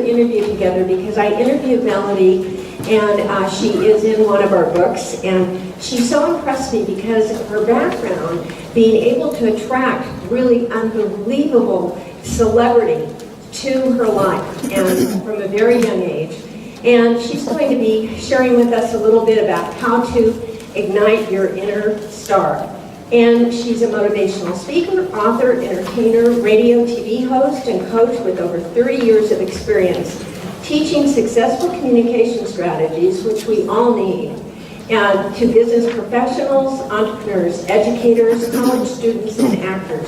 an interview together because I interviewed Melody, and she is in one of our books, and she so impressed me because of her background, being able to attract really unbelievable celebrity to her life, and from a very young age. And she's going to be sharing with us a little bit about how to ignite your inner star. And she's a motivational speaker, author, entertainer, radio, TV host, and coach with over 30 years of experience teaching successful communication strategies, which we all need, and to business professionals, entrepreneurs, educators, college students, and actors.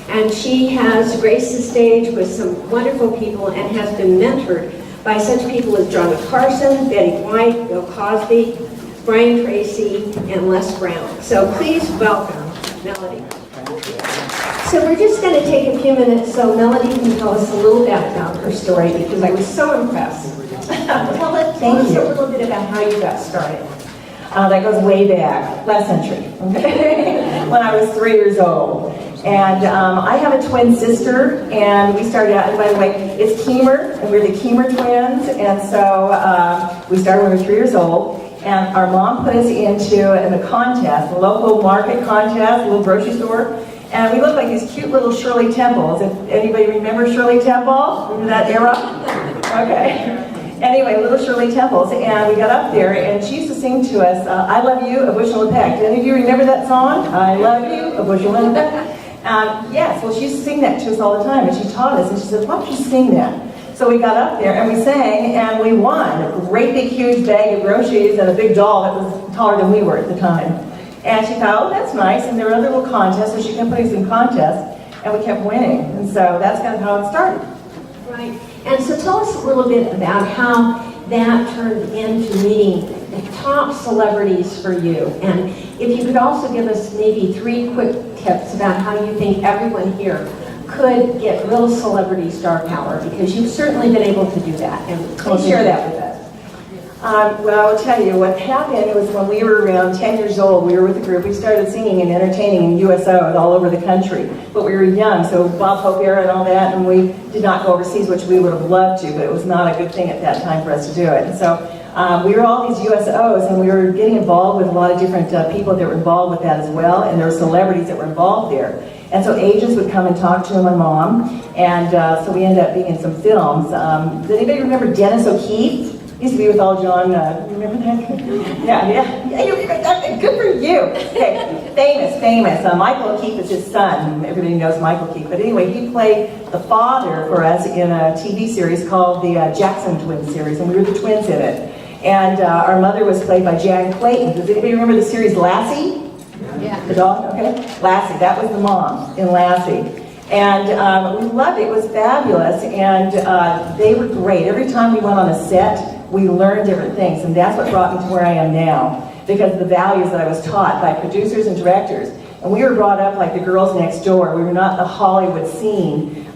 And she has graced the stage with some wonderful people and has been mentored by such people as John Carson, Betty White, Bill Cosby, Brian Tracy, and Les Brown. So please welcome Melody. So we're just going to take a few minutes so Melody can tell us a little bit about her story because I was so impressed. Tell us a little bit about how you got started. That goes way back, last century, okay? When I was 3 years old. And I have a twin sister, and we started out, and by the way, it's Keymer, and we're the Keymer twins, and so we started when we were 3 years old, and our mom put us into a contest, a local market contest, a little grocery store, and we looked like these cute little Shirley Temples. If anybody remember Shirley Temple in that era? Okay. Anyway, little Shirley Temples, and we got up there, and she used to sing to us, I love you, a bushel and a peck. Do any of you remember that song? I love you, a bushel and a peck. Yes, well, she used to sing that to us all the time, and she taught us, and she said, why don't you sing that? So we got up there, and we sang, and we won a great big huge bag of groceries and a big doll that was taller than we were at the time. And she thought, oh, that's nice, and there were other little contests, so she kept putting us in contests, and we kept winning, and so that's kind of how it started. Right, and so tell us a little bit about how that turned into meeting the top celebrities for you, and if you could also give us maybe 3 quick tips about how you think everyone here could get real celebrity star power, because you've certainly been able to do that, and please share that with us. Well, I'll tell you, what happened was when we were around 10 years old, we were with a group, we started singing and entertaining in USOs all over the country, but we were young, so Bob Hope era and all that, and we did not go overseas, which we would have loved to, but it was not a good thing at that time for us to do it. And so we were all these USOs, and we were getting involved with a lot of different people that were involved with that as well, and there were celebrities that were involved there. And so agents would come and talk to my mom, and so we ended up being in some films. Does anybody remember Dennis O'Keefe? He used to be with all John, remember that? Yeah, you remember that? Good for you. Okay, famous. Michael O'Keefe is his son. Everybody knows Michael O'Keefe. But anyway, he played the father for us in a TV series called the Jackson Twins series, and we were the twins in it. And our mother was played by Jan Clayton. Does anybody remember the series Lassie? Yeah. The dog? Okay. Lassie, that was the mom in Lassie. And we loved it. It was fabulous, and they were great. Every time we went on a set, we learned different things, and that's what brought me to where I am now, because of the values that I was taught by producers and directors. And we were brought up like the girls next door. We were not the Hollywood scene.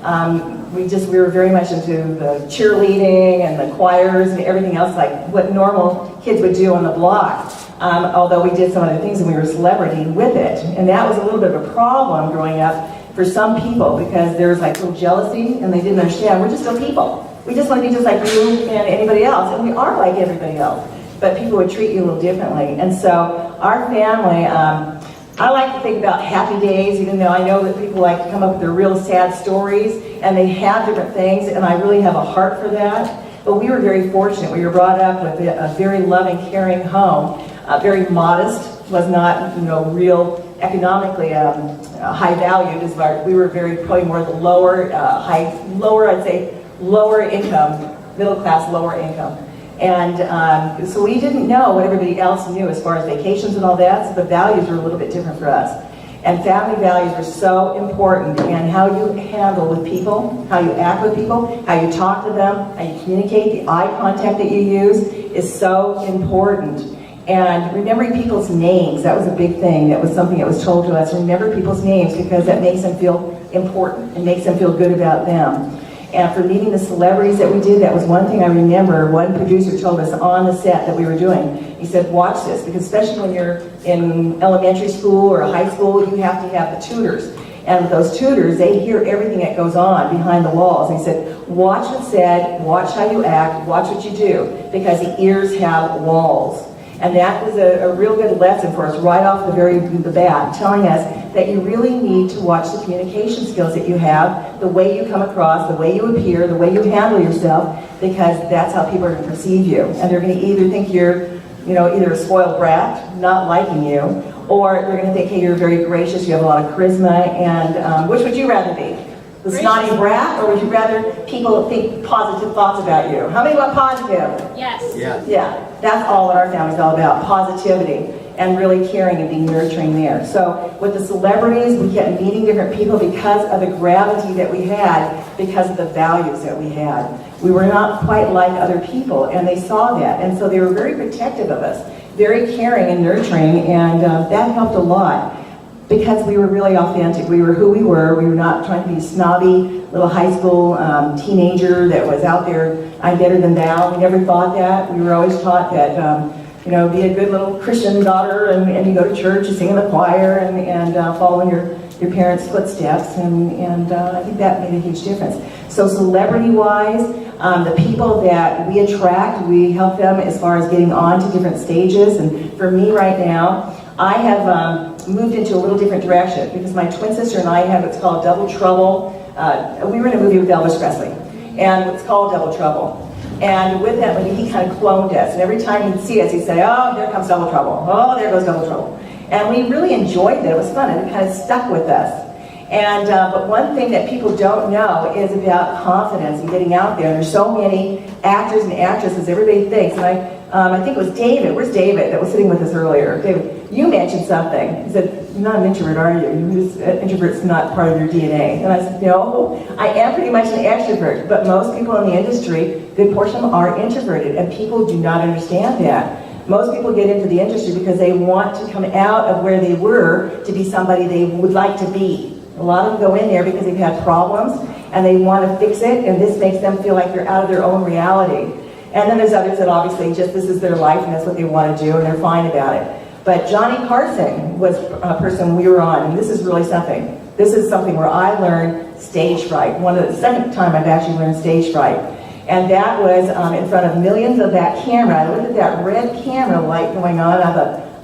We were very much into the cheerleading and the choirs and everything else, like what normal kids would do on the block. Although we did some other things and we were a celebrity with it. And that was a little bit of a problem growing up for some people, because there was like a little jealousy and they didn't understand. We're just still people. We just want to be just like you and anybody else, and we are like everybody else. But people would treat you a little differently. And so our family, I like to think about happy days, even though I know that people like to come up with their real sad stories, and they have different things, and I really have a heart for that. But we were very fortunate. We were brought up with a very loving, caring home, very modest, was not, real economically high valued. We were probably more the I'd say lower income, middle class, lower income. And so we didn't know what everybody else knew as far as vacations and all that, so the values were a little bit different for us. And family values are so important, and how you handle with people, how you act with people, how you talk to them, how you communicate, the eye contact that you use is so important. And remembering people's names, that was a big thing. That was something that was told to us. Remember people's names, because that makes them feel important. It makes them feel good about them. And for meeting the celebrities that we did, that was one thing I remember. One producer told us on the set that we were doing, he said, watch this, because especially when you're in elementary school or high school, you have to have the tutors. And with those tutors, they hear everything that goes on behind the walls. And he said, watch what's said, watch how you act, watch what you do, because the ears have walls. And that was a real good lesson for us right off the bat, telling us that you really need to watch the communication skills that you have, the way you come across, the way you appear, the way you handle yourself, because that's how people are going to perceive you. And they're going to either think you're, either a spoiled brat, not liking you, or they're going to think, hey, you're very gracious, you have a lot of charisma, and which would you rather be? The snotty brat, or would you rather people think positive thoughts about you? How many want positive? Yes. Yeah, that's all that our family's all about, positivity, and really caring and being nurturing there. So with the celebrities, we kept meeting different people because of the gravity that we had, because of the values that we had. We were not quite like other people, and they saw that, and so they were very protective of us, very caring and nurturing, and that helped a lot. Because we were really authentic. We were who we were. We were not trying to be a snobby little high school teenager that was out there, I'm better than thou. We never thought that. We were always taught that, be a good little Christian daughter, and you go to church, you sing in the choir, and follow in your parents' footsteps, and I think that made a huge difference. So celebrity-wise, the people that we attract, we help them as far as getting on to different stages, and for me right now, I have moved into a little different direction because my twin sister and I have what's called Double Trouble. We were in a movie with Elvis Presley, and it's called Double Trouble. And with that movie, he kind of cloned us. And every time he'd see us, he'd say, oh, here comes Double Trouble. Oh, there goes Double Trouble. And we really enjoyed it. It was fun, and it kind of stuck with us. And but one thing that people don't know is about confidence and getting out there. There's so many actors and actresses, everybody thinks. And I think it was David. Where's David that was sitting with us earlier? David, you mentioned something. He said, you're not an introvert, are you? Introvert's not part of your DNA. And I said, no, I am pretty much an extrovert. But most people in the industry, a good portion of them are introverted, and people do not understand that. Most people get into the industry because they want to come out of where they were to be somebody they would like to be. A lot of them go in there because they've had problems and they want to fix it, and this makes them feel like they're out of their own reality. And then there's others that obviously just this is their life and that's what they want to do, and they're fine about it. But Johnny Carson was a person we were on, and this is really something. This is something where I learned stage fright. The second time I've actually learned stage fright. And that was in front of millions of that camera. I looked at that red camera light going on,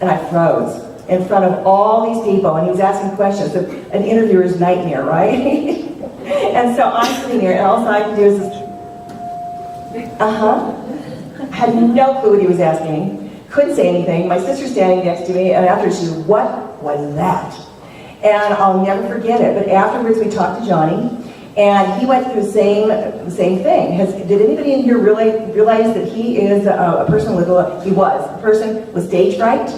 and I froze in front of all these people, and he was asking questions. An interviewer's nightmare, right? And so I'm sitting there, and all I can do is just, I had no clue what he was asking me. Couldn't say anything. My sister's standing next to me, and after she said, what was that? And I'll never forget it. But afterwards, we talked to Johnny, and he went through the same thing. Did anybody in here really realize that he is a person with stage fright?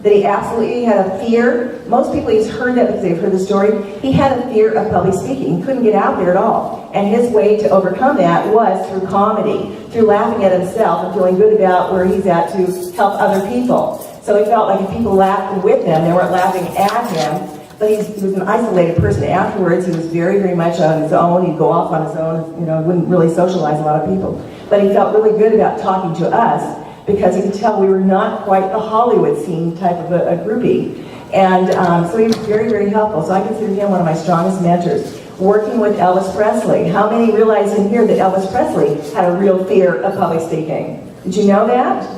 That he absolutely had a fear. Most people, he's heard that because they've heard the story. He had a fear of public speaking. He couldn't get out there at all. And his way to overcome that was through comedy, through laughing at himself and feeling good about where he's at to help other people. So he felt like if people laughed with him, they weren't laughing at him. But he was an isolated person. Afterwards, he was very, very much on his own. He'd go off on his own, wouldn't really socialize a lot of people. But he felt really good about talking to us, because he could tell we were not quite the Hollywood scene type of a groupie. And so he was very, very helpful. So I consider him one of my strongest mentors. Working with Elvis Presley. How many realize in here that Elvis Presley had a real fear of public speaking? Did you know that?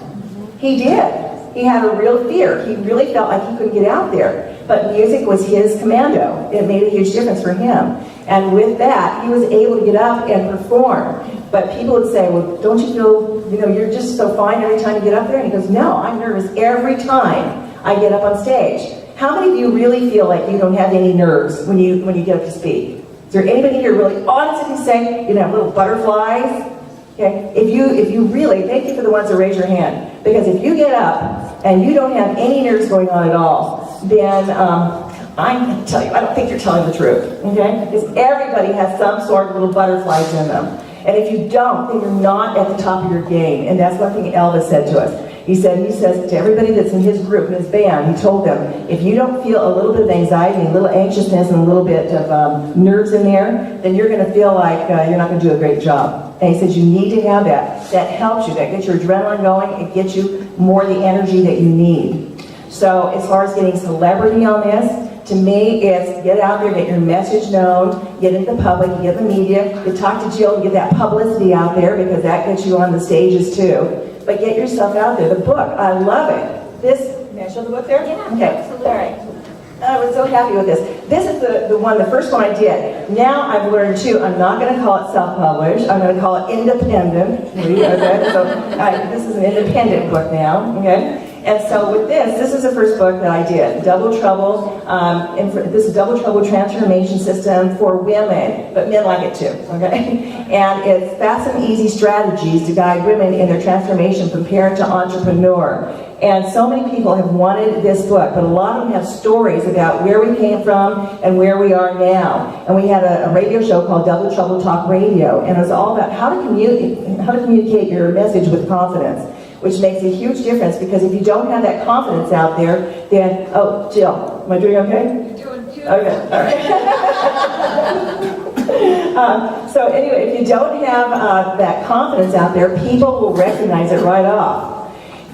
He did. He had a real fear. He really felt like he couldn't get out there. But music was his commando. It made a huge difference for him. And with that, he was able to get up and perform. But people would say, well, don't you feel, you're just so fine every time you get up there? And he goes, no, I'm nervous every time I get up on stage. How many of you really feel like you don't have any nerves when you get up to speak? Is there anybody here really honestly can say you have little butterflies? Okay, if you really, thank you for the ones that raise your hand. Because if you get up and you don't have any nerves going on at all, then I'm going to tell you, I don't think you're telling the truth. Okay? Because everybody has some sort of little butterflies in them. And if you don't, then you're not at the top of your game. And that's one thing Elvis said to us. He says to everybody that's in his group, in his band, he told them, if you don't feel a little bit of anxiety, a little anxiousness, and a little bit of nerves in there, then you're going to feel like you're not going to do a great job. And he says you need to have that. That helps you. That gets your adrenaline going. It gets you more the energy that you need. So as far as getting celebrity on this, To me, it's get out there, get your message known, get into the public, you get in the media, you talk to Jill, you get that publicity out there because that gets you on the stages too. But get yourself out there. The book, I love it. May I show the book there? Yeah, okay. absolutely. All right. I was so happy with this. This is the first one I did. Now I've learned too, I'm not going to call it self-published. I'm going to call it independent. Okay? So this is an independent book now. Okay? And so with this is the first book that I did. Double Trouble. This is Double Trouble Transformation System for women, but men like it too. Okay? And it's fast and easy strategies to guide women in their transformation from parent to entrepreneur. And so many people have wanted this book, but a lot of them have stories about where we came from and where we are now. And we had a radio show called Double Trouble Talk Radio, and it was all about how to communicate your message with confidence, which makes a huge difference, because if you don't have that confidence out there, then, oh, Jill, am I doing okay? You're doing good. Okay, all right. So anyway, if you don't have that confidence out there, people will recognize it right off.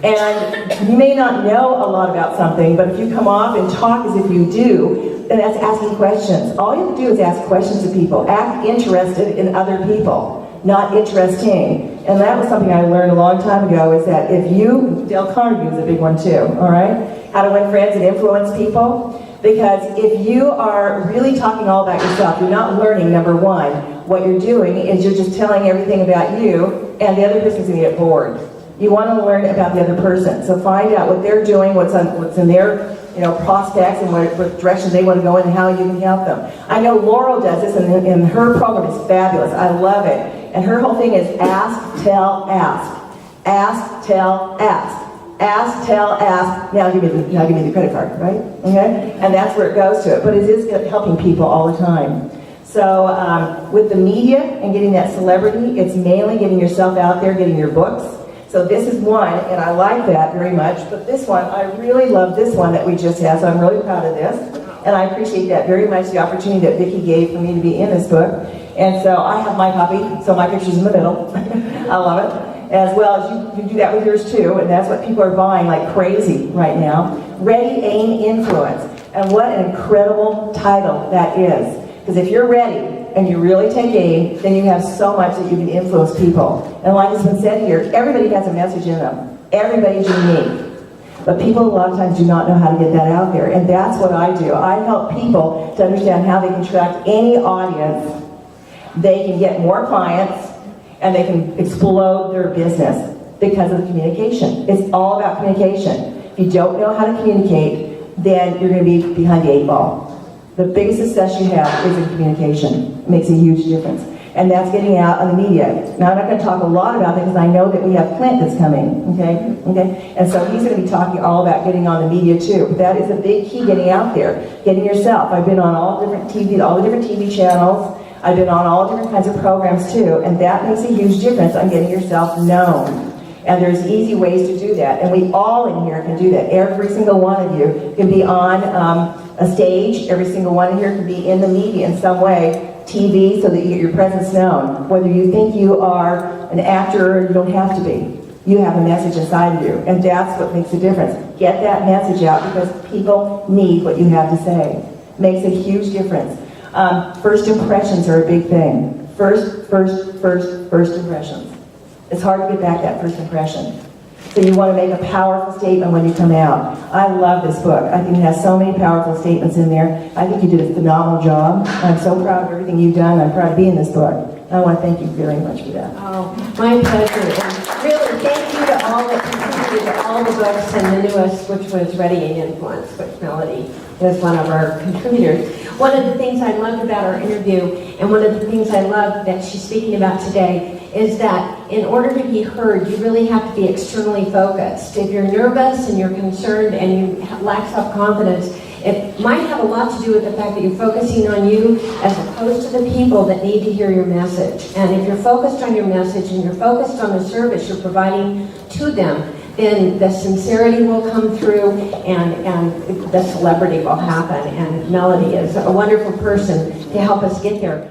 And you may not know a lot about something, but if you come off and talk as if you do, then that's asking questions. All you have to do is ask questions to people. Act interested in other people, not interesting. And that was something I learned a long time ago, is that if you, Dale Carnegie was a big one too, all right? How to win friends and influence people. Because if you are really talking all about yourself, you're not learning, number one. What you're doing is you're just telling everything about you, and the other person's going to get bored. You want to learn about the other person. So find out what they're doing, what's in their prospects, and what direction they want to go in, and how you can help them. I know Laurel does this, and her program is fabulous. I love it. And her whole thing is ask, tell, ask. Ask, tell, ask. Ask, tell, ask. Now give me the credit card, right? Okay? And that's where it goes to it. But it is helping people all the time. So with the media and getting that celebrity, it's mainly getting yourself out there, getting your books. So this is one, and I like that very much, but this one, I really love this one that we just had, so I'm really proud of this. And I appreciate that very much, the opportunity that Vicki gave for me to be in this book. And so I have my copy, so my picture's in the middle. I love it. As well as you do that with yours too, and that's what people are buying like crazy right now. Ready, Aim, Influence. And what an incredible title that is. Because if you're ready, and you really take aim, then you have so much that you can influence people. And like it's been said here, everybody has a message in them. Everybody's unique. But people a lot of times do not know how to get that out there. And that's what I do. I help people to understand how they can attract any audience. They can get more clients, and they can explode their business because of the communication. It's all about communication. If you don't know how to communicate, then you're going to be behind the 8 ball. The biggest success you have is in communication. It makes a huge difference. And that's getting out on the media. Now, I'm not going to talk a lot about that because I know that we have Clint that's coming, okay? And so he's going to be talking all about getting on the media too. But that is a big key, getting out there, getting yourself. I've been on all the different TV channels. I've been on all different kinds of programs too, and that makes a huge difference on getting yourself known. And there's easy ways to do that, and we all in here can do that. Every single one of you can be on a stage. Every single one in here can be in the media in some way, TV, so that you get your presence known. Whether you think you are an actor or you don't have to be. You have a message inside of you, and that's what makes a difference. Get that message out, because people need what you have to say. Makes a huge difference. First impressions are a big thing. First impressions. It's hard to get back that first impression. So you want to make a powerful statement when you come out. I love this book. I think it has so many powerful statements in there. I think you did a phenomenal job. I'm so proud of everything you've done. I'm proud to be in this book. I want to thank you very much for that. Oh, my pleasure. And really, thank you to all that contributed to all the books, and the newest, which was Ready and Influence, which Melody is one of our contributors. One of the things I loved about our interview, and one of the things I love that she's speaking about today, is that in order to be heard, you really have to be externally focused. If you're nervous and you're concerned and you lack self-confidence, it might have a lot to do with the fact that you're focusing on you as opposed to the people that need to hear your message. And if you're focused on your message and you're focused on the service you're providing to them, then the sincerity will come through, and the celebrity will happen. And Melody is a wonderful person to help us get there.